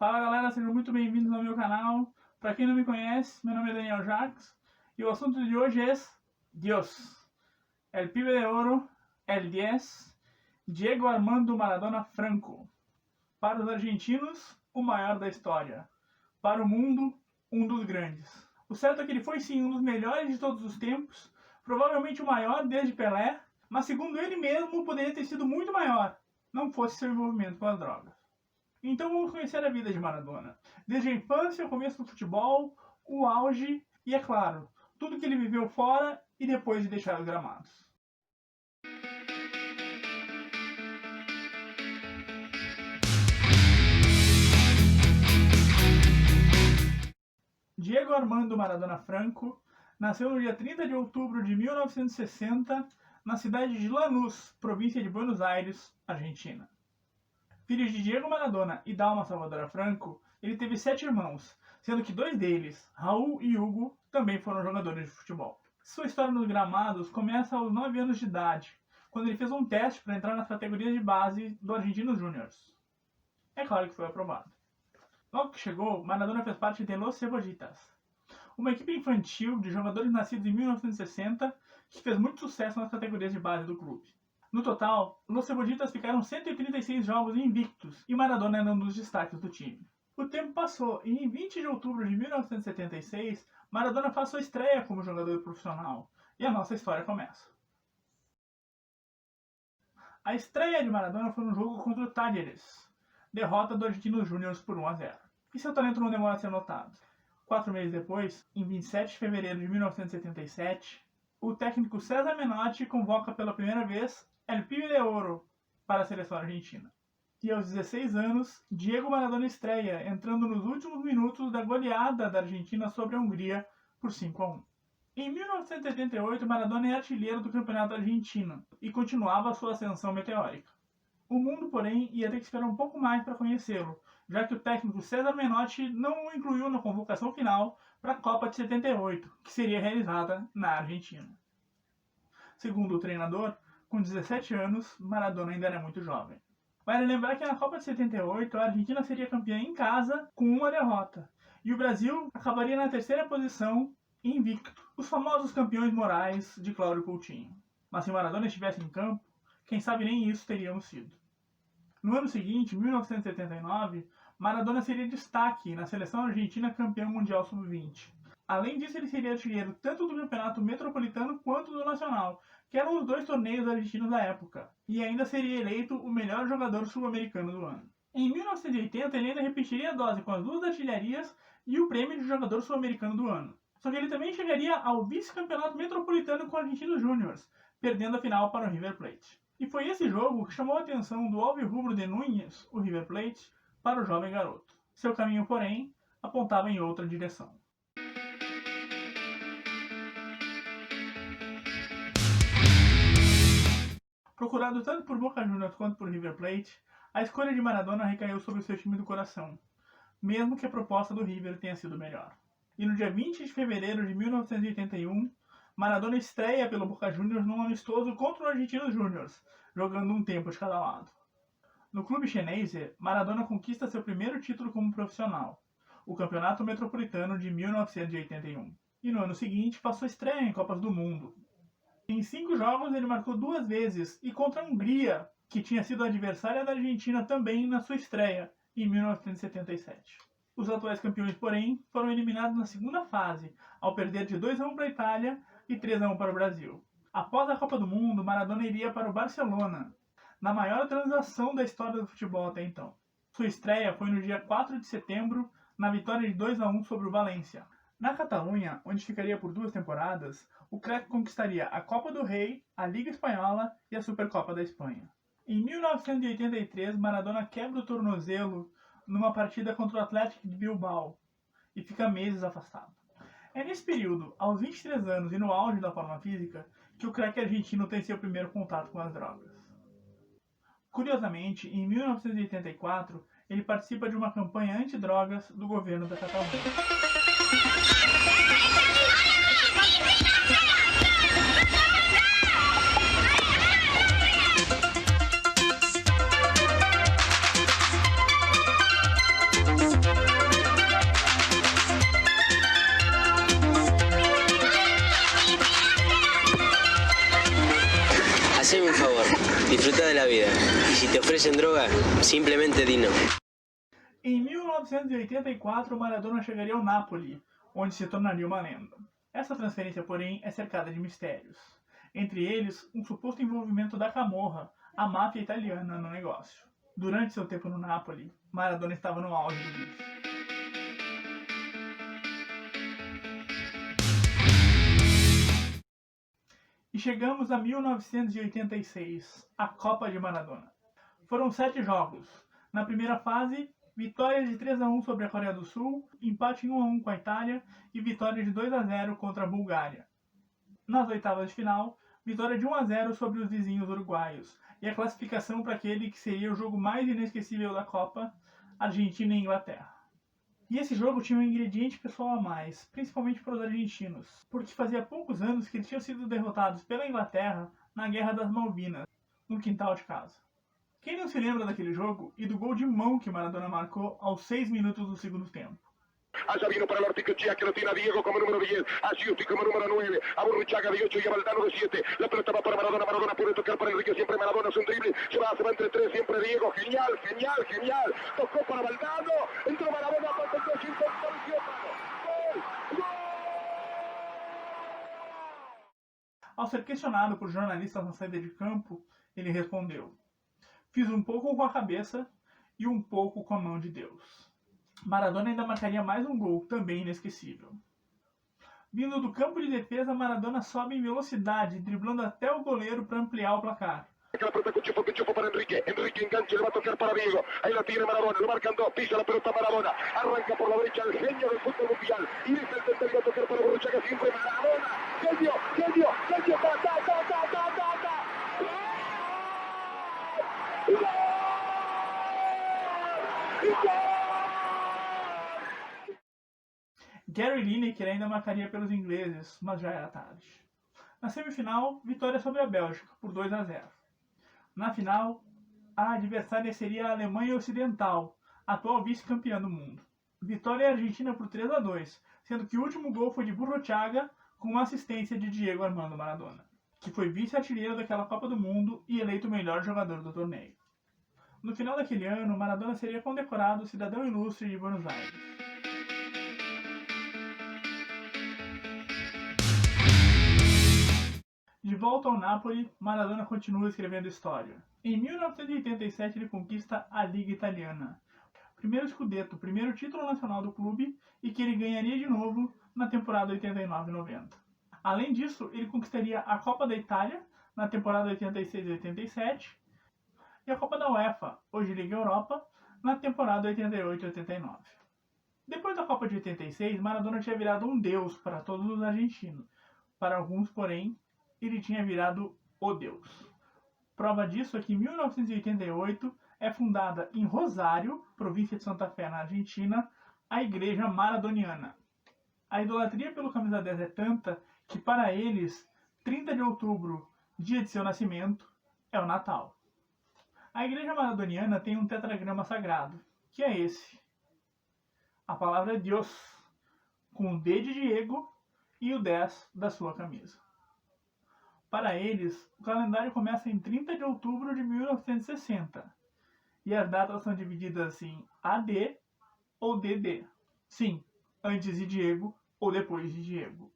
Fala galera, sejam muito bem-vindos ao meu canal. Para quem não me conhece, meu nome é Daniel Jacques e o assunto de hoje é Dios, el pibe de oro, el 10, Diego Armando Maradona Franco. Para os argentinos, o maior da história. Para o mundo, um dos grandes. O certo é que ele foi sim um dos melhores de todos os tempos, provavelmente o maior desde Pelé, mas segundo ele mesmo poderia ter sido muito maior, não fosse seu envolvimento com as drogas. Então vamos conhecer a vida de Maradona, desde a infância, o começo do futebol, o auge e, é claro, tudo que ele viveu fora e depois de deixar os gramados. Diego Armando Maradona Franco nasceu no dia 30 de outubro de 1960 na cidade de Lanús, província de Buenos Aires, Argentina. Filho de Diego Maradona e Dalma Salvadora Franco, ele teve 7 irmãos, sendo que 2 deles, Raul e Hugo, também foram jogadores de futebol. Sua história nos gramados começa aos 9 anos de idade, quando ele fez um teste para entrar nas categorias de base do Argentinos Júniors. É claro que foi aprovado. Logo que chegou, Maradona fez parte de Los Cebollitas, uma equipe infantil de jogadores nascidos em 1960 que fez muito sucesso nas categorias de base do clube. No total, Los Cebollitas ficaram 136 jogos invictos e Maradona era um dos destaques do time. O tempo passou e em 20 de outubro de 1976, Maradona faz sua estreia como jogador profissional e a nossa história começa. A estreia de Maradona foi no jogo contra o Talleres, derrota do Argentinos Júniors por 1-0. E seu talento não demora a ser notado. 4 meses depois, em 27 de fevereiro de 1977, o técnico César Menotti convoca pela primeira vez el pibe de oro para a seleção argentina. E aos 16 anos, Diego Maradona estreia, entrando nos últimos minutos da goleada da Argentina sobre a Hungria por 5-1. Em 1978, Maradona é artilheiro do campeonato argentino e continuava sua ascensão meteórica. O mundo, porém, ia ter que esperar um pouco mais para conhecê-lo, já que o técnico César Menotti não o incluiu na convocação final para a Copa de 78, que seria realizada na Argentina. Segundo o treinador, com 17 anos, Maradona ainda era muito jovem. Vale lembrar que na Copa de 78, a Argentina seria campeã em casa com uma derrota, e o Brasil acabaria na terceira posição, invicto, os famosos campeões morais de Cláudio Coutinho. Mas se Maradona estivesse em campo, quem sabe nem isso teríamos sido. No ano seguinte, 1979, Maradona seria destaque na seleção argentina campeã mundial sub-20. Além disso, ele seria artilheiro tanto do campeonato metropolitano quanto do nacional, que eram os 2 torneios argentinos da época, e ainda seria eleito o melhor jogador sul-americano do ano. Em 1980, ele ainda repetiria a dose com as 2 artilharias e o prêmio de jogador sul-americano do ano. Só que ele também chegaria ao vice-campeonato metropolitano com o Argentinos Júniors, perdendo a final para o River Plate. E foi esse jogo que chamou a atenção do alvirrubro de Núñez, o River Plate, para o jovem garoto. Seu caminho, porém, apontava em outra direção. Procurado tanto por Boca Juniors quanto por River Plate, a escolha de Maradona recaiu sobre o seu time do coração, mesmo que a proposta do River tenha sido melhor. E no dia 20 de fevereiro de 1981, Maradona estreia pelo Boca Juniors num amistoso contra o Argentinos Júniors, jogando um tempo de cada lado. No clube chinês, Maradona conquista seu primeiro título como profissional, o Campeonato Metropolitano de 1981. E no ano seguinte faz sua estreia em Copas do Mundo. Em 5 jogos ele marcou 2 vezes e contra a Hungria, que tinha sido adversária da Argentina também na sua estreia, em 1977. Os atuais campeões, porém, foram eliminados na segunda fase, ao perder de 2-1 para a Itália e 3-1 para o Brasil. Após a Copa do Mundo, Maradona iria para o Barcelona, na maior transação da história do futebol até então. Sua estreia foi no dia 4 de setembro, na vitória de 2-1 sobre o Valência. Na Catalunha, onde ficaria por 2 temporadas, o craque conquistaria a Copa do Rei, a Liga Espanhola e a Supercopa da Espanha. Em 1983, Maradona quebra o tornozelo numa partida contra o Athletic de Bilbao e fica meses afastado. É nesse período, aos 23 anos e no auge da forma física, que o craque argentino tem seu primeiro contato com as drogas. Curiosamente, em 1984, ele participa de uma campanha antidrogas do governo da Catalunha. disfruta de la vida. Y si te ofrecen droga, simplemente di no. Em 1984, Maradona chegaria ao Napoli, onde se tornaria uma lenda. Essa transferência, porém, é cercada de mistérios. Entre eles, um suposto envolvimento da Camorra, a máfia italiana, no negócio. Durante seu tempo no Napoli, Maradona estava no auge do vício. E chegamos a 1986, a Copa de Maradona. Foram 7 jogos. Na primeira fase, vitória de 3-1 sobre a Coreia do Sul, empate 1-1 com a Itália e vitória de 2-0 contra a Bulgária. Nas oitavas de final, vitória de 1-0 sobre os vizinhos uruguaios e a classificação para aquele que seria o jogo mais inesquecível da Copa, Argentina e Inglaterra. E esse jogo tinha um ingrediente pessoal a mais, principalmente para os argentinos, porque fazia poucos anos que eles tinham sido derrotados pela Inglaterra na Guerra das Malvinas, no quintal de casa. Quem não se lembra daquele jogo e do gol de mão que Maradona marcou aos 6 minutos do segundo tempo? Allá vino para el Orticochea, que lo tiene a Diego como número 10, a Giusti como número 9, a Burruchaga de 8 y a Valdano de 7. La pelota va para Maradona, Maradona puede tocar para Enrique, siempre Maradona hace un drible, se va entre 3, siempre Diego, genial, genial, genial. Tocó para Valdano, entró Maradona, para el 5, gol, gol. Ao ser questionado por jornalistas na saída de campo, ele respondeu: "Fiz um pouco com a cabeça e um pouco com a mão de Deus." Maradona ainda marcaria mais um gol, também inesquecível. Vindo do campo de defesa, Maradona sobe em velocidade, driblando até o goleiro para ampliar o placar. La pelota Cuchufo para Enrique, Enrique enganche, le va a tocar para Diego, ahí la tiene Maradona, lo marcan dos, pisa la pelota Maradona, arranca por la derecha el genio del fútbol mundial, y deja el centro, le va a tocar para Burruchaga, siempre Maradona, genio, genio, genio, ta. Gary Lineker ainda marcaria pelos ingleses, mas já era tarde. Na semifinal, vitória sobre a Bélgica, por 2-0. Na final, a adversária seria a Alemanha Ocidental, atual vice-campeã do mundo. Vitória argentina por 3-2, sendo que o último gol foi de Burruchaga com uma assistência de Diego Armando Maradona, que foi vice-artilheiro daquela Copa do Mundo e eleito o melhor jogador do torneio. No final daquele ano, Maradona seria condecorado cidadão ilustre de Buenos Aires. De volta ao Napoli, Maradona continua escrevendo história. Em 1987 ele conquista a Liga Italiana, primeiro scudetto, primeiro título nacional do clube, e que ele ganharia de novo na temporada 89-90. Além disso, ele conquistaria a Copa da Itália na temporada 86-87 e a Copa da UEFA, hoje Liga Europa, na temporada 88-89. Depois da Copa de 86, Maradona tinha virado um deus para todos os argentinos. Para alguns, porém, ele tinha virado o Deus. Prova disso é que em 1988 é fundada em Rosário, província de Santa Fé, na Argentina, a Igreja Maradoniana. A idolatria pelo camisa 10 é tanta que para eles, 30 de outubro, dia de seu nascimento, é o Natal. A Igreja Maradoniana tem um tetragrama sagrado, que é esse. A palavra Deus, com o D de Diego e o 10 da sua camisa. Para eles, o calendário começa em 30 de outubro de 1960, e as datas são divididas em AD ou DD. Sim, antes de Diego ou depois de Diego.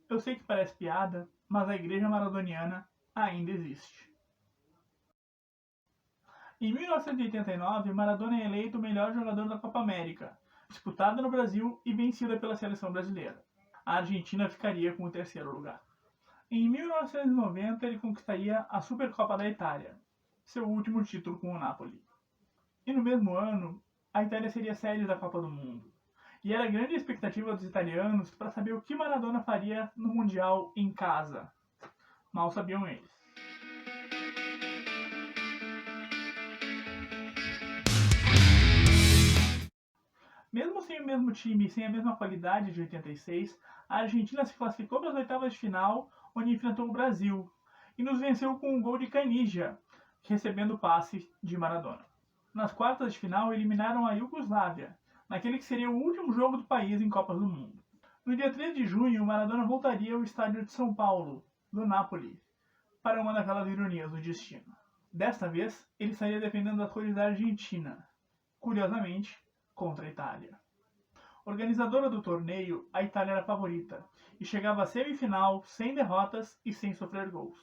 Eu sei que parece piada, mas a Igreja Maradoniana ainda existe. Em 1989, Maradona é eleito o melhor jogador da Copa América, disputada no Brasil e vencida pela seleção brasileira. A Argentina ficaria com o terceiro lugar. Em 1990, ele conquistaria a Supercopa da Itália, seu último título com o Napoli. E no mesmo ano, a Itália seria sede da Copa do Mundo. E era grande a expectativa dos italianos para saber o que Maradona faria no Mundial em casa. Mal sabiam eles. Mesmo sem o mesmo time e sem a mesma qualidade de 86, a Argentina se classificou para as oitavas de final, onde enfrentou o Brasil, e nos venceu com um gol de Canija, recebendo o passe de Maradona. Nas quartas de final, eliminaram a Iugoslávia, naquele que seria o último jogo do país em Copas do Mundo. No dia 3 de junho, Maradona voltaria ao estádio de São Paulo, do Napoli, para uma daquelas ironias do destino. Desta vez, ele estaria defendendo as cores da Argentina, curiosamente, contra a Itália. Organizadora do torneio, a Itália era a favorita, e chegava à semifinal sem derrotas e sem sofrer gols.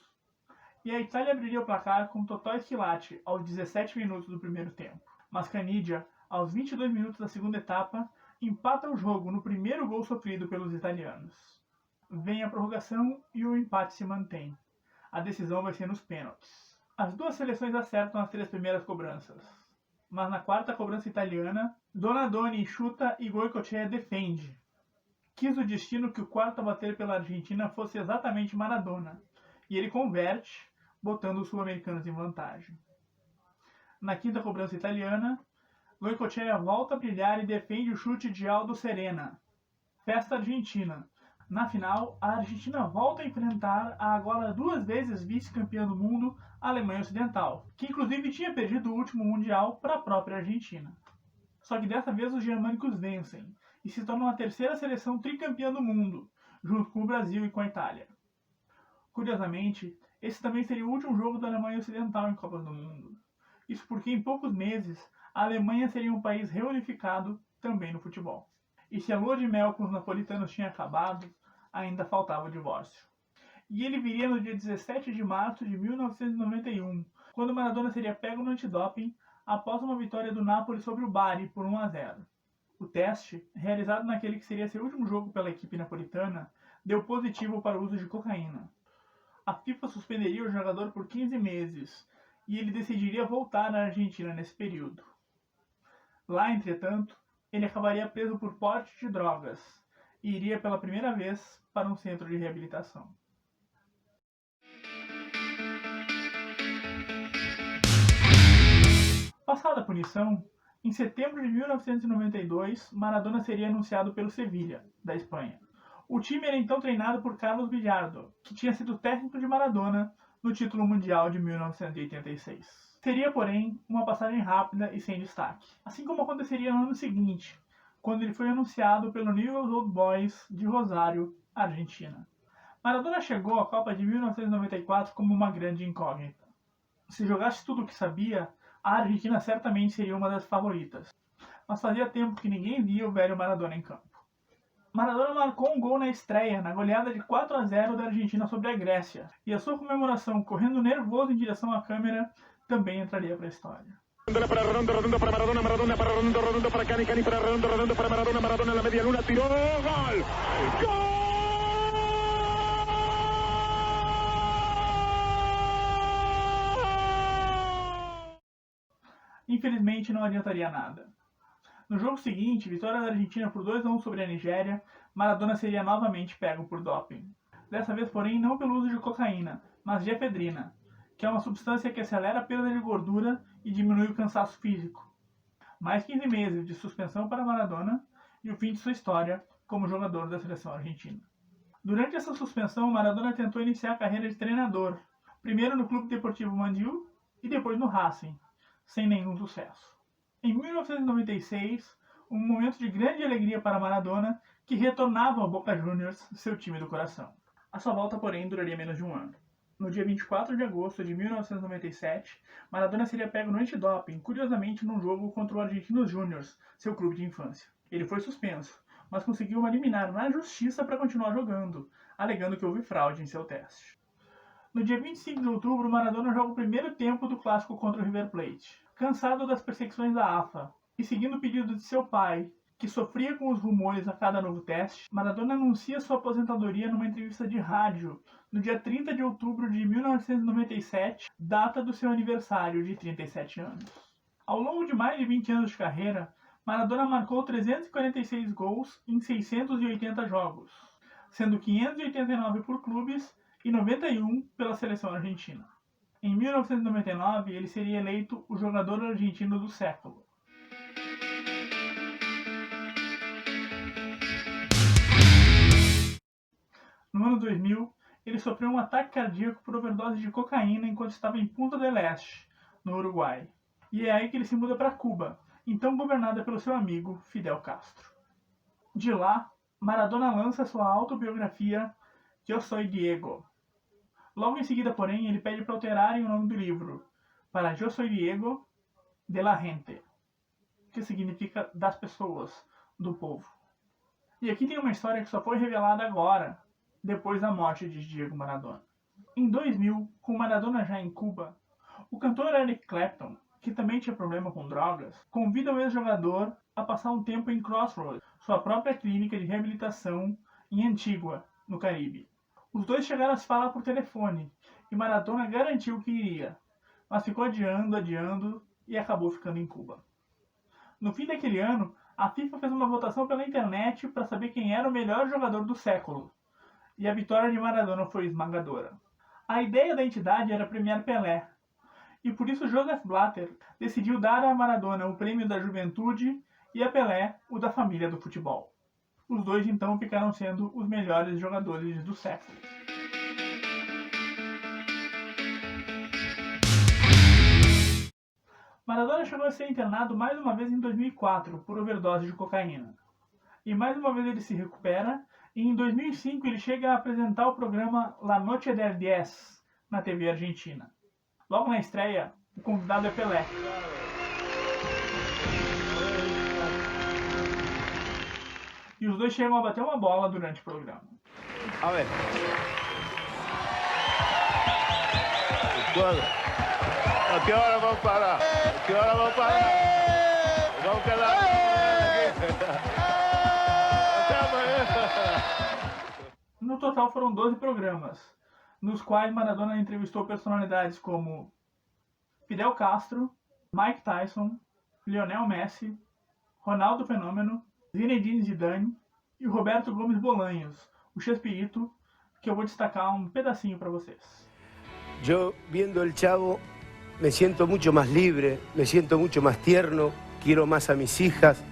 E a Itália abriria o placar com Totò Schillaci aos 17 minutos do primeiro tempo. Mas Caniggia, aos 22 minutos da segunda etapa, empata o jogo no primeiro gol sofrido pelos italianos. Vem a prorrogação e o empate se mantém. A decisão vai ser nos pênaltis. As duas seleções acertam as 3 primeiras cobranças. Mas na quarta cobrança italiana, Donadoni chuta e Goicoechea defende. Quis o destino que o quarto a bater pela Argentina fosse exatamente Maradona, e ele converte, botando os sul-americanos em vantagem. Na quinta cobrança italiana, Goicoechea volta a brilhar e defende o chute de Aldo Serena. Festa argentina. Na final, a Argentina volta a enfrentar a agora 2 vezes vice-campeã do mundo, a Alemanha Ocidental, que inclusive tinha perdido o último Mundial para a própria Argentina. Só que dessa vez os germânicos vencem e se tornam a terceira seleção tricampeã do mundo, junto com o Brasil e com a Itália. Curiosamente, esse também seria o último jogo da Alemanha Ocidental em Copas do Mundo. Isso porque em poucos meses a Alemanha seria um país reunificado também no futebol. E se a lua de mel com os napolitanos tinha acabado, ainda faltava o divórcio. E ele viria no dia 17 de março de 1991, quando Maradona seria pego no antidoping após uma vitória do Napoli sobre o Bari por 1-0. O teste, realizado naquele que seria seu último jogo pela equipe napolitana, deu positivo para o uso de cocaína. A FIFA suspenderia o jogador por 15 meses e ele decidiria voltar à Argentina nesse período. Lá, entretanto, ele acabaria preso por porte de drogas e iria pela primeira vez para um centro de reabilitação. Passada a punição, em setembro de 1992, Maradona seria anunciado pelo Sevilla, da Espanha. O time era então treinado por Carlos Bilardo, que tinha sido técnico de Maradona no título mundial de 1986. Seria, porém, uma passagem rápida e sem destaque, assim como aconteceria no ano seguinte, quando ele foi anunciado pelo Newell's Old Boys de Rosário, Argentina. Maradona chegou à Copa de 1994 como uma grande incógnita. Se jogasse tudo o que sabia, a Argentina certamente seria uma das favoritas. Mas fazia tempo que ninguém via o velho Maradona em campo. Maradona marcou um gol na estreia, na goleada de 4-0 da Argentina sobre a Grécia, e a sua comemoração, correndo nervoso em direção à câmera, também entraria para a história. Para Redondo para Maradona, Maradona para Redondo para Cani, Cani para Redondo para Maradona, Maradona en la media luna, tiró, gol! ¡Gol! Infelizmente não adiantaria nada. No jogo seguinte, vitória da Argentina por 2-1 sobre a Nigéria, Maradona seria novamente pego por doping. Dessa vez, porém, não pelo uso de cocaína, mas de efedrina, que é uma substância que acelera a perda de gordura e diminui o cansaço físico. Mais 15 meses de suspensão para Maradona e o fim de sua história como jogador da seleção argentina. Durante essa suspensão, Maradona tentou iniciar a carreira de treinador, primeiro no Clube Deportivo Mandil e depois no Racing, sem nenhum sucesso. Em 1996, um momento de grande alegria para Maradona, que retornava ao Boca Juniors, seu time do coração. A sua volta, porém, duraria menos de um ano. No dia 24 de agosto de 1997, Maradona seria pego no antidoping, curiosamente num jogo contra o Argentinos Juniors, seu clube de infância. Ele foi suspenso, mas conseguiu uma liminar na justiça para continuar jogando, alegando que houve fraude em seu teste. No dia 25 de outubro, Maradona joga o primeiro tempo do clássico contra o River Plate. Cansado das perseguições da AFA e seguindo o pedido de seu pai, que sofria com os rumores a cada novo teste, Maradona anuncia sua aposentadoria numa entrevista de rádio no dia 30 de outubro de 1997, data do seu aniversário de 37 anos. Ao longo de mais de 20 anos de carreira, Maradona marcou 346 gols em 680 jogos, sendo 589 por clubes e 91 pela seleção argentina. Em 1999, ele seria eleito o jogador argentino do século. No ano 2000, ele sofreu um ataque cardíaco por overdose de cocaína enquanto estava em Punta del Este, no Uruguai. E é aí que ele se muda para Cuba, então governada pelo seu amigo Fidel Castro. De lá, Maradona lança sua autobiografia Eu Soy Diego. Logo em seguida, porém, ele pede para alterarem o nome do livro para Eu Soy Diego de la Gente, que significa das pessoas, do povo. E aqui tem uma história que só foi revelada agora, depois da morte de Diego Maradona. Em 2000, com Maradona já em Cuba, o cantor Eric Clapton, que também tinha problema com drogas, convida o ex-jogador a passar um tempo em Crossroads, sua própria clínica de reabilitação em Antigua, no Caribe. Os dois chegaram a se falar por telefone, e Maradona garantiu que iria, mas ficou adiando e acabou ficando em Cuba. No fim daquele ano, a FIFA fez uma votação pela internet para saber quem era o melhor jogador do século, e a vitória de Maradona foi esmagadora. A ideia da entidade era premiar Pelé, e por isso Joseph Blatter decidiu dar a Maradona o prêmio da juventude e a Pelé o da família do futebol. Os dois então ficaram sendo os melhores jogadores do século. Maradona chegou a ser internado mais uma vez em 2004 por overdose de cocaína. E mais uma vez ele se recupera, e em 2005 ele chega a apresentar o programa La Noche del 10 na TV argentina. Logo na estreia, o convidado é Pelé. E os dois chegam a bater uma bola durante o programa. A ver. ¿A qué hora vamos a parar? ¿A qué hora vamos a parar? Vamos a quedar aqui. No total foram 12 programas, nos quais Maradona entrevistou personalidades como Fidel Castro, Mike Tyson, Lionel Messi, Ronaldo Fenômeno, Zinedine Zidane e o Roberto Gomes Bolanhos, o Chespirito, que eu vou destacar um pedacinho para vocês. Yo, viendo El Chavo, me siento mucho más libre, me siento mucho más tierno, quiero más a mis hijas,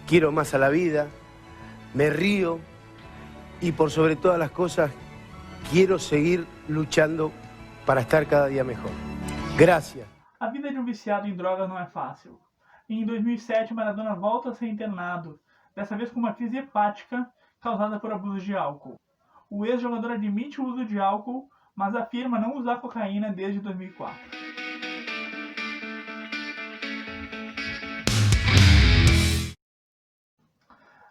quiero más a la vida, me río y por sobre todas las cosas quiero seguir luchando para estar cada día mejor. Gracias. A vida de um viciado em drogas não é fácil. E em 2007, Maradona volta a ser internado, dessa vez com uma crise hepática causada por abuso de álcool. O ex-jogador admite o uso de álcool, mas afirma não usar cocaína desde 2004.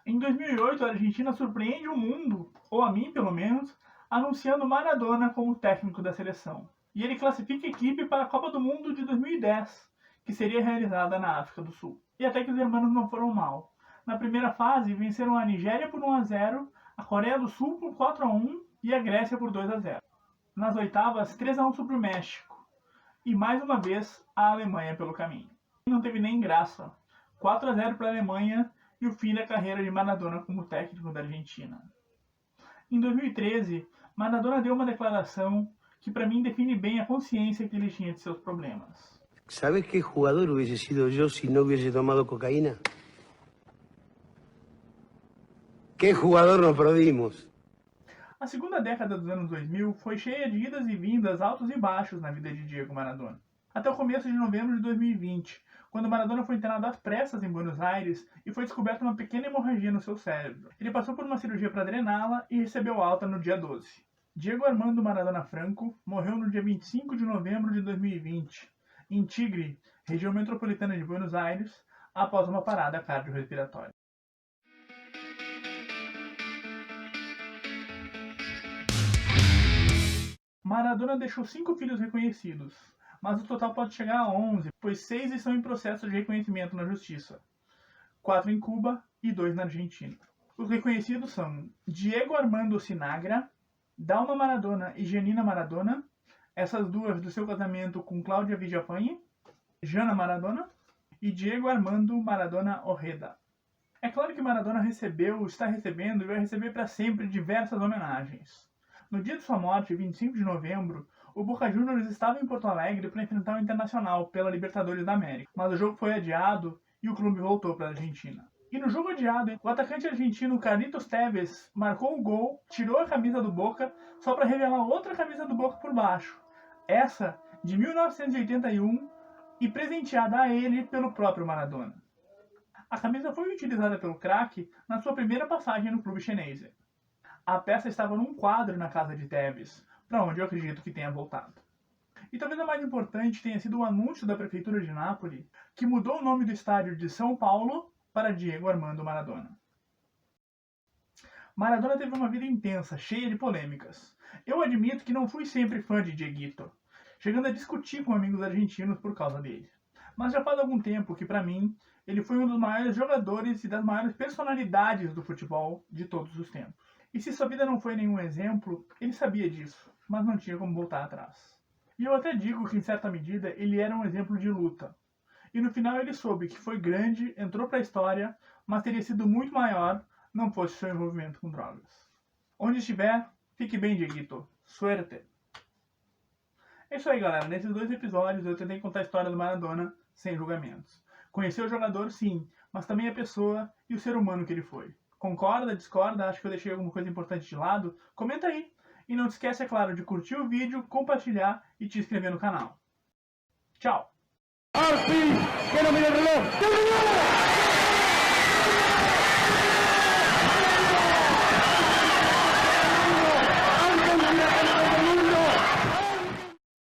Em 2008, a Argentina surpreende o mundo, ou a mim pelo menos, anunciando Maradona como técnico da seleção. E ele classifica a equipe para a Copa do Mundo de 2010, que seria realizada na África do Sul. E até que os hermanos não foram mal. Na primeira fase, venceram a Nigéria por 1-0, a Coreia do Sul por 4-1 e a Grécia por 2-0. Nas oitavas, 3-1 sobre o México. E mais uma vez, a Alemanha pelo caminho. Não teve nem graça. 4-0 para a Alemanha e o fim da carreira de Maradona como técnico da Argentina. Em 2013, Maradona deu uma declaração que para mim define bem a consciência que ele tinha de seus problemas. ¿Sabes qué jugador hubiese sido yo si no hubiese tomado cocaína? ¿Qué jugador nos perdimos? A segunda década dos anos 2000 foi cheia de idas e vindas, altos e baixos na vida de Diego Maradona. Até o começo de novembro de 2020, quando Maradona foi internado às pressas em Buenos Aires e foi descoberta uma pequena hemorragia no seu cérebro. Ele passou por uma cirurgia para drená-la e recebeu alta no dia 12. Diego Armando Maradona Franco morreu no dia 25 de novembro de 2020, em Tigre, região metropolitana de Buenos Aires, após uma parada cardiorrespiratória. Maradona deixou 5 filhos reconhecidos, mas o total pode chegar a 11, pois 6 estão em processo de reconhecimento na justiça, 4 em Cuba e 2 na Argentina. Os reconhecidos são Diego Armando Sinagra, Dalma Maradona e Janina Maradona, essas duas do seu casamento com Cláudia Villafañe, Jana Maradona e Diego Armando Maradona Ojeda. É claro que Maradona recebeu, está recebendo e vai receber para sempre diversas homenagens. No dia de sua morte, 25 de novembro, o Boca Juniors estava em Porto Alegre para enfrentar o Internacional pela Libertadores da América, mas o jogo foi adiado e o clube voltou para a Argentina. E no jogo adiado, o atacante argentino Carlitos Tevez marcou o gol, tirou a camisa do Boca só para revelar outra camisa do Boca por baixo, essa de 1981 e presenteada a ele pelo próprio Maradona. A camisa foi utilizada pelo craque na sua primeira passagem no clube chinês. A peça estava num quadro na casa de Tevez, para onde eu acredito que tenha voltado. E talvez a mais importante tenha sido o anúncio da prefeitura de Nápoles, que mudou o nome do estádio de São Paulo para Diego Armando Maradona. Maradona teve uma vida intensa, cheia de polêmicas. Eu admito que não fui sempre fã de Dieguito, chegando a discutir com amigos argentinos por causa dele. Mas já faz algum tempo que, para mim, ele foi um dos maiores jogadores e das maiores personalidades do futebol de todos os tempos. E se sua vida não foi nenhum exemplo, ele sabia disso, mas não tinha como voltar atrás. E eu até digo que, em certa medida, ele era um exemplo de luta. E no final ele soube que foi grande, entrou para a história, mas teria sido muito maior não fosse seu envolvimento com drogas. Onde estiver, fique bem, Dieguito. Suerte! É isso aí, galera. Nesses 2 episódios eu tentei contar a história do Maradona sem julgamentos. Conhecer o jogador, sim, mas também a pessoa e o ser humano que ele foi. Concorda, discorda, acha que eu deixei alguma coisa importante de lado? Comenta aí! E não te esquece, é claro, de curtir o vídeo, compartilhar e te inscrever no canal. Tchau! Arfi, que no mire el reloj.